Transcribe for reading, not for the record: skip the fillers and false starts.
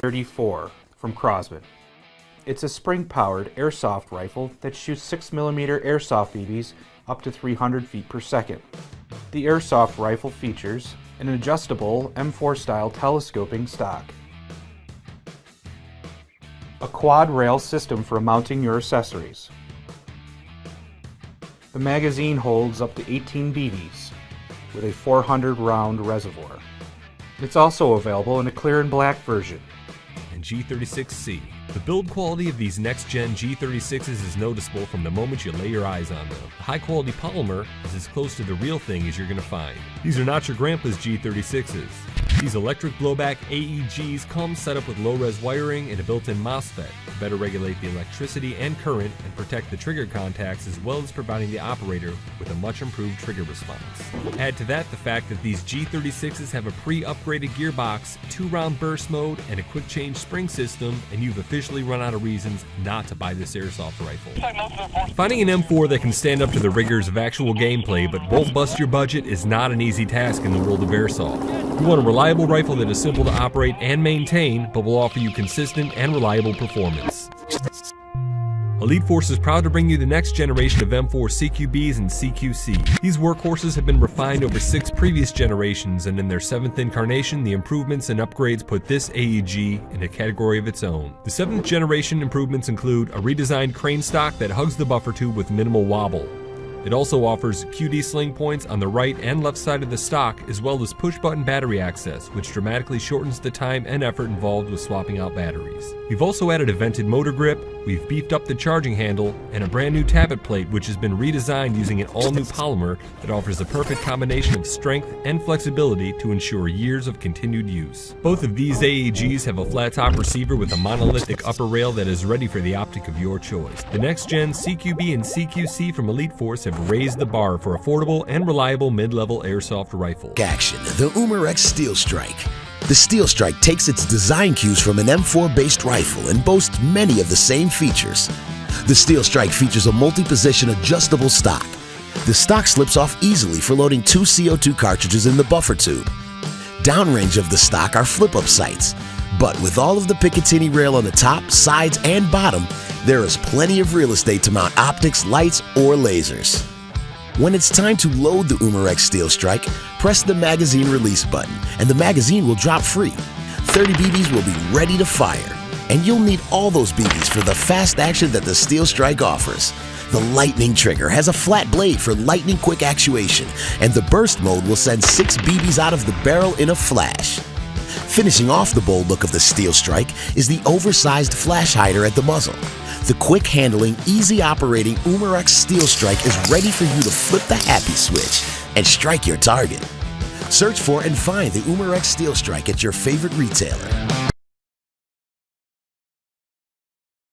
G34 from Crosman. It's a spring-powered airsoft rifle that shoots 6mm airsoft BBs up to 300 feet per second. The airsoft rifle features an adjustable M4-style telescoping stock, a quad rail system for mounting your accessories. The magazine holds up to 18 BBs with a 400-round reservoir. It's also available in a clear and black version. And G36C. The build quality of these next-gen G36s is noticeable from the moment you lay your eyes on them. The high-quality polymer is as close to the real thing as you're going to find. These are not your grandpa's G36s. These electric blowback AEGs come set up with low-res wiring and a built-in MOSFET to better regulate the electricity and current and protect the trigger contacts, as well as providing the operator with a much improved trigger response. Add to that the fact that these G36s have a pre-upgraded gearbox, 2-round burst mode, and a quick change spring system, and you've officially run out of reasons not to buy this airsoft rifle. Finding an M4 that can stand up to the rigors of actual gameplay but won't bust your budget is not an easy task in the world of airsoft. You want a reliable rifle that is simple to operate and maintain, but will offer you consistent and reliable performance. Elite Force is proud to bring you the next generation of M4 CQBs and CQC. These workhorses have been refined over 6 previous generations, and in their 7th incarnation, the improvements and upgrades put this AEG in a category of its own. The 7th generation improvements include a redesigned crane stock that hugs the buffer tube with minimal wobble. It also offers QD sling points on the right and left side of the stock, as well as push-button battery access, which dramatically shortens the time and effort involved with swapping out batteries. We've also added a vented motor grip, we've beefed up the charging handle, and a brand new tappet plate which has been redesigned using an all-new polymer that offers a perfect combination of strength and flexibility to ensure years of continued use. Both of these AEGs have a flat-top receiver with a monolithic upper rail that is ready for the optic of your choice. The next-gen CQB and CQC from Elite Force have raised the bar for affordable and reliable mid-level airsoft rifles. Action, the Umarex Steel Strike. The Steel Strike takes its design cues from an M4-based rifle and boasts many of the same features. The Steel Strike features a multi-position adjustable stock. The stock slips off easily for loading 2 CO2 cartridges in the buffer tube. Downrange of the stock are flip-up sights, but with all of the Picatinny rail on the top, sides, and bottom, there is plenty of real estate to mount optics, lights, or lasers. When it's time to load the Umarex Steel Strike, press the magazine release button and the magazine will drop free. 30 BBs will be ready to fire, and you'll need all those BBs for the fast action that the Steel Strike offers. The Lightning trigger has a flat blade for lightning quick actuation, and the burst mode will send 6 BBs out of the barrel in a flash. Finishing off the bold look of the Steel Strike is the oversized flash hider at the muzzle. The quick handling, easy operating Umarex Steel Strike is ready for you to flip the happy switch and strike your target. Search for and find the Umarex Steel Strike at your favorite retailer.